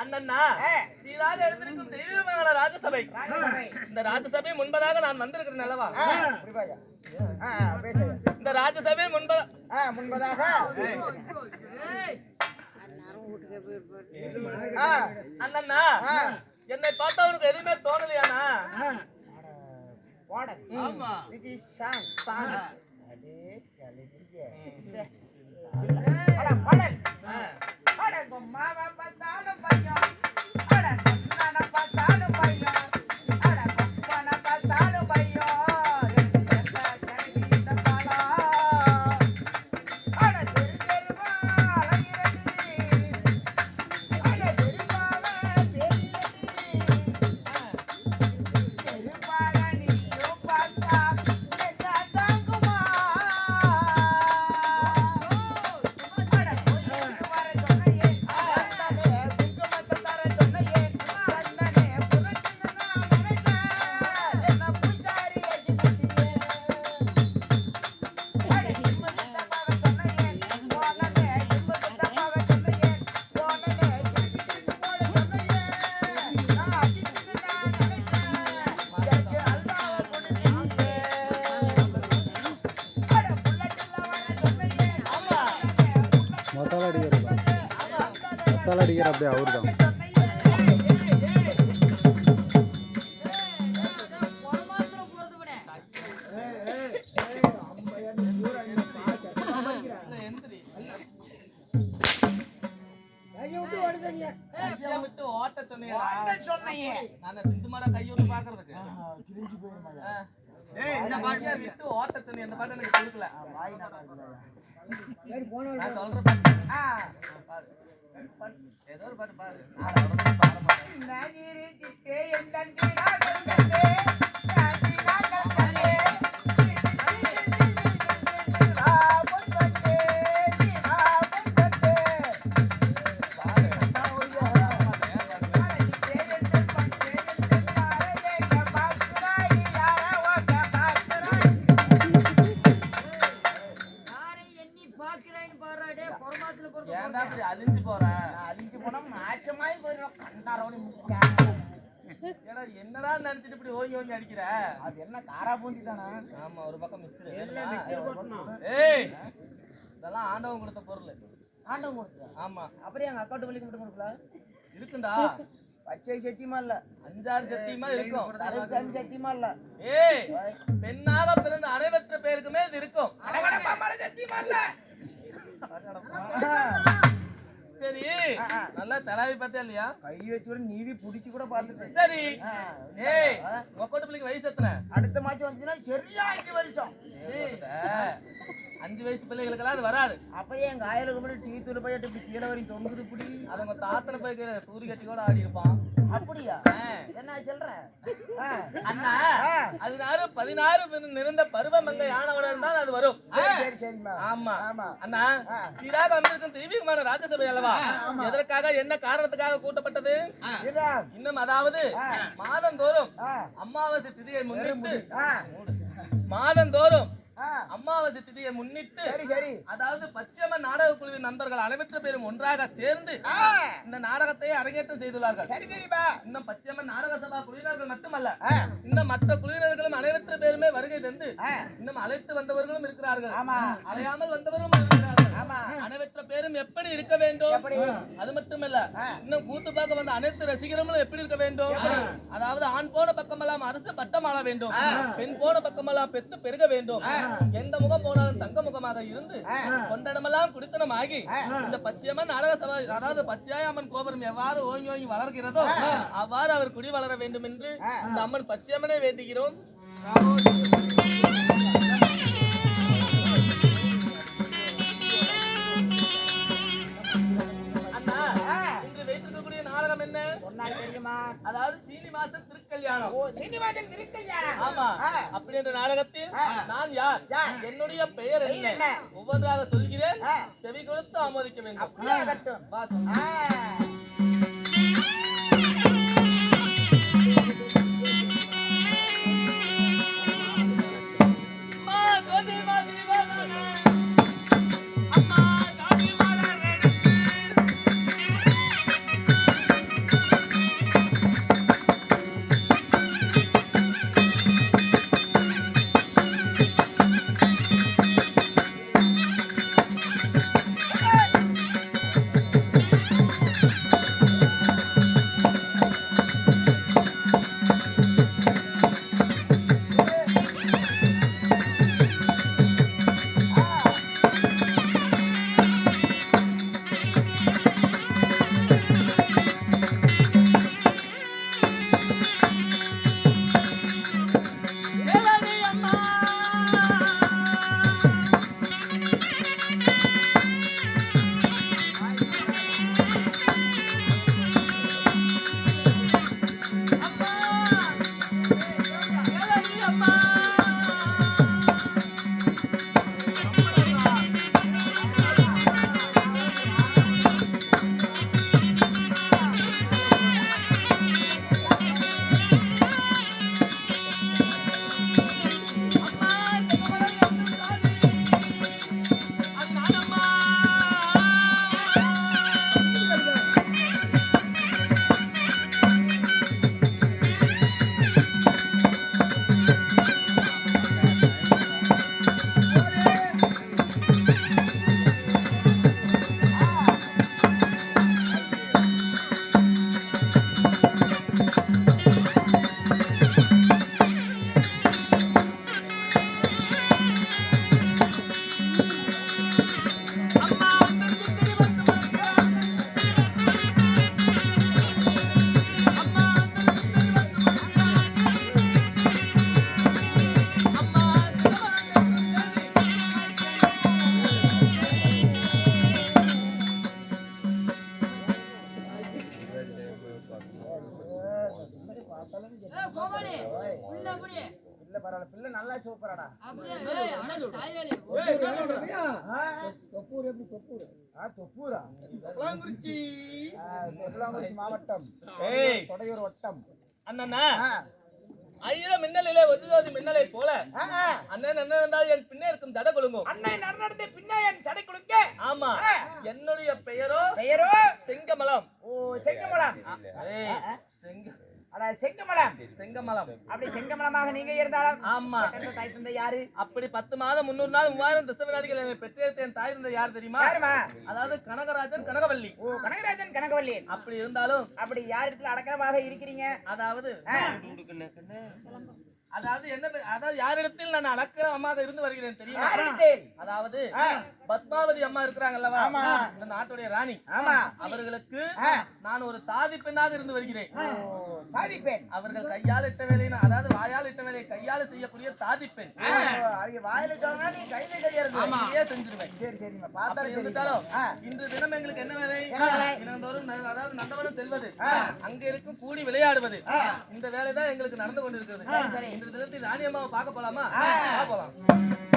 அண்ணா நீதான் எழுந்திருக்கும் தெய்வீகமான ராஜசபை. இந்த ராஜசபை முன்பதாக நான் வந்திருக்கிறேன் அல்லவா? இந்த ராஜசபை முன்பதாக அண்ணா என்னை பார்த்தா உனக்கு எதுவுமே தோணலையாண்ணா? அடிக்கிற அப்படியே அவரு தான். ஏதோ ஒரு பாட்டு பாரு. அழிஞ்சு போறேன் அழிஞ்சு போனா மாச்சமாயி போயிடும். என்னடா நினைச்சிட்டு இப்படி ஓங்கி ஓங்கி அடிக்கிற? அது என்ன காரா பூந்தி தானே? ஆமா, ஒரு பக்கம் மிச்சரு. ஏய், இதெல்லாம் ஆண்டவன் கொடுத்த பொருள். ஆண்டவன் கொடுத்த? ஆமா. அப்புறம் எங்க அக்கௌண்ட் வலிக்கு மட்டும் கொடுக்கல? இருக்குண்டா. பச்சை சத்தியமா இல்ல, 5-6 சத்தியமா இருக்கும். 5 சத்தியமா இல்ல. ஏய், பெண்ணாக பிறந்த அனைவற்ற பேருக்குமே இது இருக்கும். சத்தியமா இல்ல. சரி, நல்லா தலாவி பார்த்தா இல்லையா? கை வச்சு நீவி புடிச்சு கூட பார்த்துட்டேன். சரி, ஏய் ஒக்கோட்ட பிள்ளைக்கு வயசு எத்தனை? அடுத்த மாசம் வந்துச்சுன்னா சரியா 5 வருஷம். 5 வயசு பிள்ளைகளுக்கெல்லாம் அது வராது. அப்படியே எங்க ஆயிலுக்கு முன்னாடி டீ தூள் போயிட்டு இப்படி கீழே வரையும் தொங்குது புடி. அதை உங்க தாத்தனை போய் தூரி கட்டி கூட ஆடி இருப்பான். அப்படியா? என்ன சொல்ற அண்ணா? அதனால 16 நிறந்த பருவமங்கை ஆனவன் தான் அது வரும். ஆமா அண்ணா, சீராக வந்திருக்கும் தெய்வீகமான ராஜசபை அல்லவா? எதற்காக, என்ன காரணத்துக்காக கூட்டப்பட்டது? இன்னும் அதாவது மாதந்தோறும் அமாவாசை திதியை முன்னிட்டு அமாவாசை திதியை முன்னிட்டு அதாவது பச்சையம்ம நாடக குழுவின் நண்பர்கள் அனைவற்ற பேரும் ஒன்றாக சேர்ந்து இந்த நாடகத்தை அரங்கேற்றம் செய்துள்ளார்கள். இன்னும் பச்சையம்மன் நாடக சபா குழுவினர்கள் மட்டுமல்ல, இந்த மற்ற குழுவினர்களும் அனைவற்ற பேருமே வருகை தந்து இன்னும் அழைத்து வந்தவர்களும் இருக்கிறார்கள், அலையாமல் வந்தவர்களும் இருக்கிறார்கள். அனைவற்ற பேரும் எப்படி இருக்க வேண்டும்? அது மட்டுமல்ல, இன்னும் கூத்து பார்க்க வந்த அனைத்து ரசிகர்களும் எப்படி இருக்க வேண்டும்? அதாவது ஆண் போன பக்கமெல்லாம் அரசு பட்டம் ஆள வேண்டும், பெண் போன பக்கமெல்லாம் பெத்து பெருக வேண்டும், எந்த முகம் போனாலும் தங்க முகமாக இருந்து கொண்டடமெல்லாம் குடித்தனம் ஆகி இந்த பச்சையம்மன் நாடக சபை அதாவது பச்சையம்மன் கோபுரம் எவ்வாறு ஓங்கி ஓங்கி வளர்கிறதோ அவ்வாறு அவர் குடி வளர வேண்டும் என்று இந்த அம்மன் பச்சையம்மனை வேண்டுகிறோம். அதாவது சீனிவாசன் திருக்கல்யாணம். ஆமா, அப்படி என்ற நாடகத்தில் நான் யார், என்னுடைய பெயர் என்ன ஒவ்வொன்றாக சொல்கிறேன், செவி கொடுத்து ஆமோதிக்க வேண்டும். பரவாயில்ல பிள்ளை நல்லா சூப்பராடா. தொப்பூரா தொப்பலாங்குறிச்சி மாவட்டம் தொடையூர் வட்டம். அண்ணா ஆயிரம் மின்னலிலே ஒதுவாதி மின்னலை போல அண்ணன் என்ன இருந்தால் என் பின்னே இருக்கும் ஜட கொழுங்கும். அண்ணன் நடந்த பின்ன என் சடை கொடுக்க. ஆமா என்னுடைய பெயரோ செங்கமலம். ஓ செங்கமலம். செங்கமலம் செங்கமலம். அப்படி செங்கமலமாக நீங்க இருந்தாலும் ஆமா தாய் தந்தை யாரு? அப்படி 10 மாதம் 300 நாள் 3000 திசவிநாடிகள் என்னை பெற்றெடுத்த என் தாய் தந்தை யார் தெரியுமா? அதாவது கனகராஜன் கனகவல்லி. ஓ கனகராஜன் கனகவல்லி. அப்படி இருந்தாலும் அப்படி யார் இடத்துல அடக்கமாக இருக்கிறீங்க? அதாவது என்ன அதாவது யாரிடத்தில் நான் அடக்கமாக இருந்து வருகிறேன் தெரியுமா? அதாவது பத்மாவதி அம்மா இருக்கிறாங்கல்லவா இந்த நாட்டுடைய ராணி. அவர்களுக்கு நான் ஒரு தாதி பெண்ணாக இருந்து வருகிறேன். தாதி பெண். அவர்கள் கையால் இட்ட வேலையை அதாவது வாயால் இட்ட வேலையை கையால் செய்யக்கூடிய தாதி பெண். வாயில சொன்னா நீ கையில கையா செஞ்சிருவேன். சரி சரிங்க பார்த்தா இருந்தாலும் இன்று தினம் எங்களுக்கு என்ன வேலை? தினந்தோறும் அதாவது நந்தவனம் செல்வது, அங்க இருக்கும் கூடி விளையாடுவது, இந்த வேலைதான் எங்களுக்கு நடந்து கொண்டிருக்கிறது. இந்த தினத்தில் ராணி அம்மாவை பார்க்க போலாமா? போலாம்.